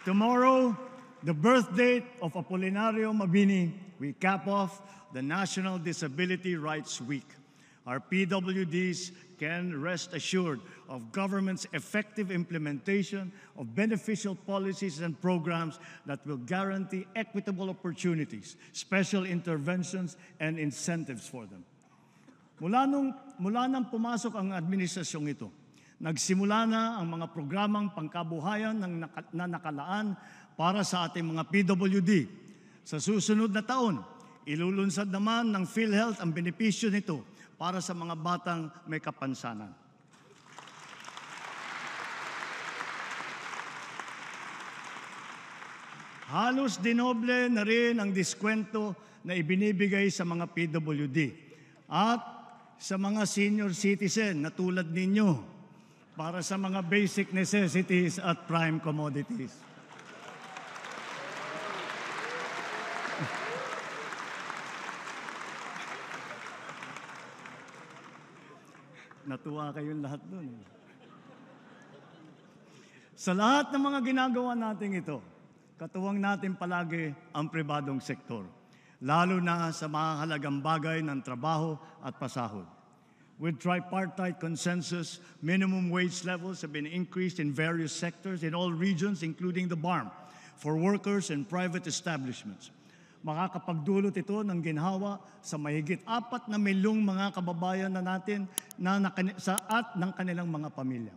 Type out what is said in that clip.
Tomorrow, the birth date of Apolinario Mabini, we cap off the National Disability Rights Week. Our PWDs can rest assured of government's effective implementation of beneficial policies and programs that will guarantee equitable opportunities, special interventions, and incentives for them. Mula nang pumasok ang administrasyong ito, nagsimula na ang mga programang pangkabuhayan na nakalaan para sa ating mga PWD. Sa susunod na taon, ilulunsad naman ng PhilHealth ang benepisyo nito para sa mga batang may kapansanan. Halos dinoble na rin ang diskwento na ibinibigay sa mga PWD at sa mga senior citizen na tulad ninyo para sa mga basic necessities at prime commodities. Natuwa kayong lahat doon. Sa lahat ng mga ginagawa natin ito, katuwang natin palagi ang pribadong sektor, lalo na sa mahalagang bagay ng trabaho at pasahod. With tripartite consensus, minimum wage levels have been increased in various sectors in all regions, including the BARM, for workers and private establishments. Makakapagdulot ito ng ginhawa sa mahigit 4 na milyong mga kababayan na natin at ng kanilang mga pamilya.